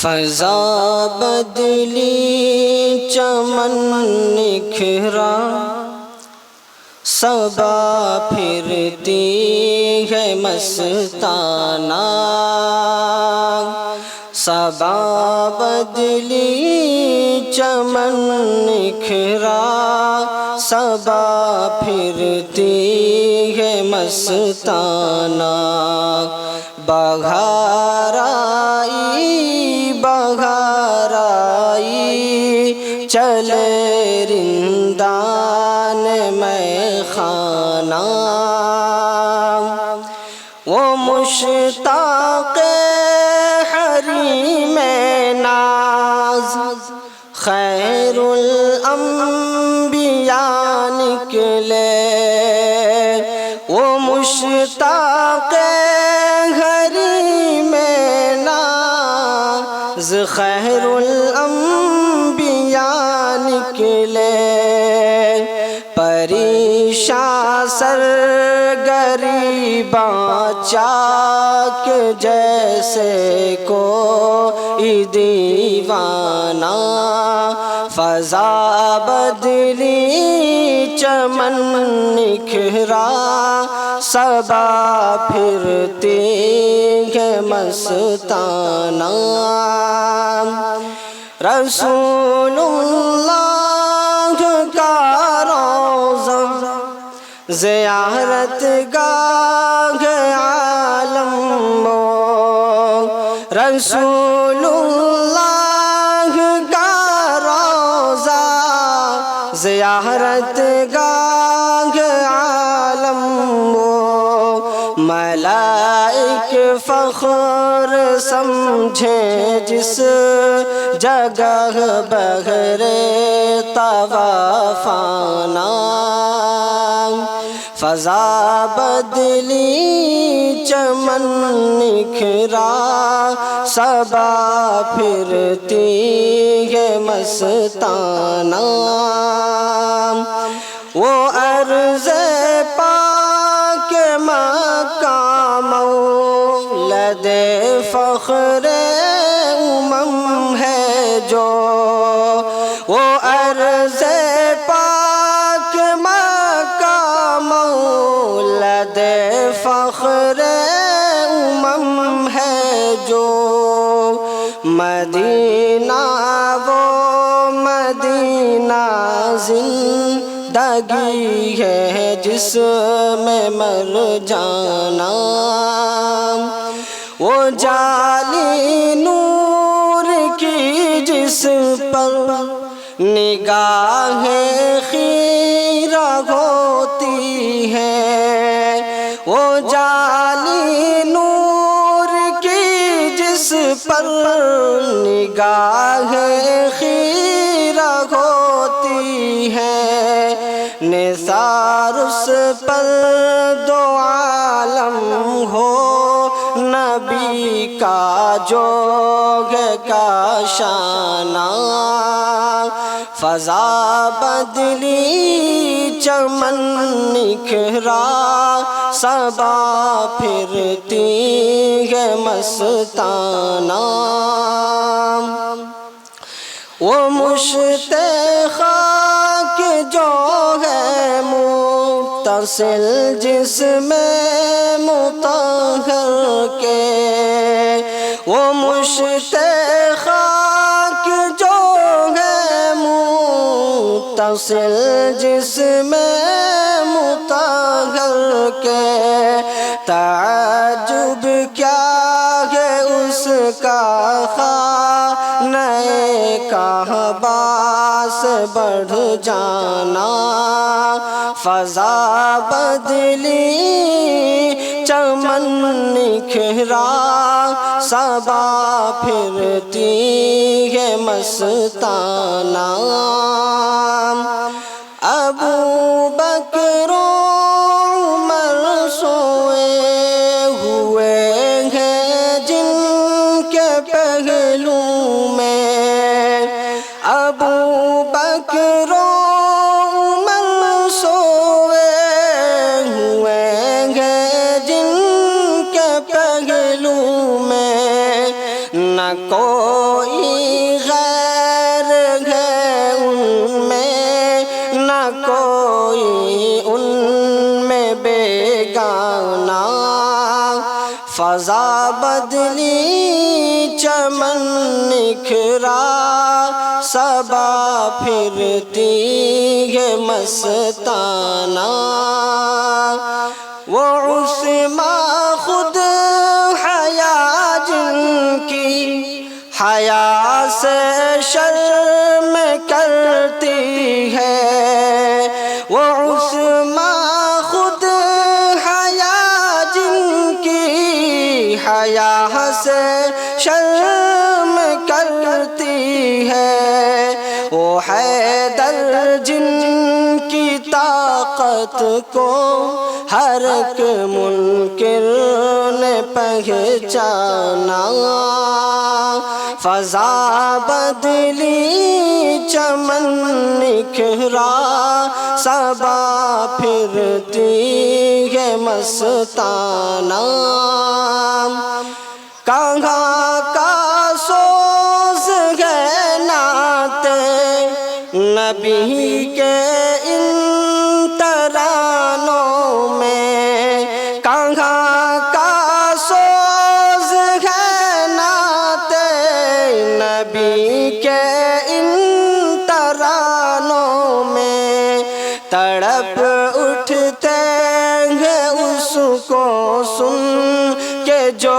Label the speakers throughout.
Speaker 1: فضا بدلی چمن نکھرا، صبا پھرتی ہے مستانہ، صبا بدلی چمن نکھرا، صبا پھرتی ہے مستانہ، بہار آئی بہار آئی چلے رندان میں خانہ، وہ مشتاق حریم ناز خیر الانبیاء نکلے، وہ مشتاق حریم ناز خیر الانبیاء نکلے، پریشاں سر غریباں چاک جیسے کوئی دیوانہ، فضا بدلی چمن نکھرا، صبا پھرتی ہے مستانہ، رسول اللہ کا روضہ زیارت گاہ عالم وہ، رسول اللہ کا روضہ زیارت گاہ عالم وہ، ملائک فخر سمجھیں جس جگہ بغیر طواف آنا، فضا بدلی چمن نکھرا، صبا پھرتی ہے مستانہ، وہ عرض پاک مکہ مولد فخر امم ہے جو، وہ عرض پاک مکہ مولد فخر امم ہے جو، مدینہ وہ مدینہ زندگی ہے جس میں مر جانا، وہ جعلی نور کی جس پر نگاہ خیرہ ہوتی ہے، وہ جعلی نور کی جس پر نگاہ خیرہ ہوتی ہے، نثار اس پر دو عالم ہو، نبی کا جوگ کا شانہ، فضا بدلی چمن نکھرا، صبا پھرتی ہے مستانہ، وہ مشت خاک جو ہے متصل جسم مطہر کے، وہ مشت خاک جو ہے متصل جسم مطہر کے، تعجب کیا ہے اس کا خانہ کعبہ سے بڑھ جانا، فضا بدلی چمن نکھرا، صبا پھرتی ہے مستانہ، ابو بکر عمر سوئے ہوئے ہیں جن کے پہلو میں، ابو بکر عمر سوئے ہوئے ہیں جن کے پہلو میں، نہ کوئی بدلی چمن نکھرا صبا پھرتی ہے مستانہ وہ عثمان خود حیا جن کی حیا سے شرم کرتی ہے وہ عثمان خود حیا جن کی حیا سے شرم کرتی ہے وہ حیدر جن کی طاقت کو ہر ایک منکر نے پہچانا فضا بدلی چمن نکھرا صبا پھرتی ہے مستانہ کہاں کا سوز ہے نعت نبی کے ان ترانوں میں کہاں کا سوز ہے نعت نبی کے ان ترانوں میں تڑپ اٹھتے ہیں اس کو سن کے جو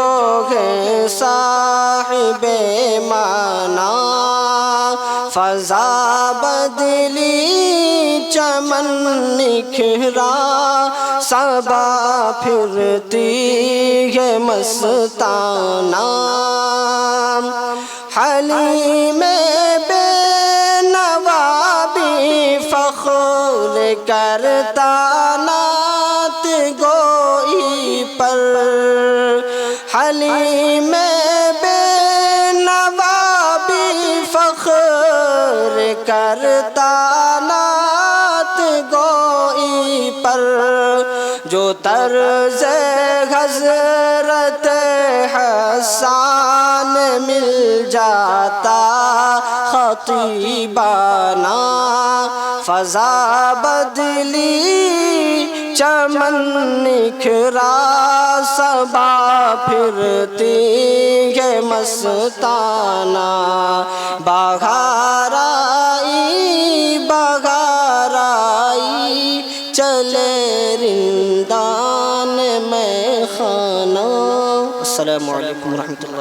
Speaker 1: ہے صاحب معنی فضا بدلی چمن نکھرا صبا پھرتی ہے مستانہ حلیم بے نوا بھی فخر کرتا نعت گوئی پر حلیم بے نوا بھی فخر کرتا نعت گوئی پر جو طرز حضرت حسان مل جاتا خطیبانہ فضا بدلی چمن نکھرا صبا پھرتی ہے مستانہ بہار آئی چلے رندان میں خانہ السلام علیکم ورحمۃ اللہ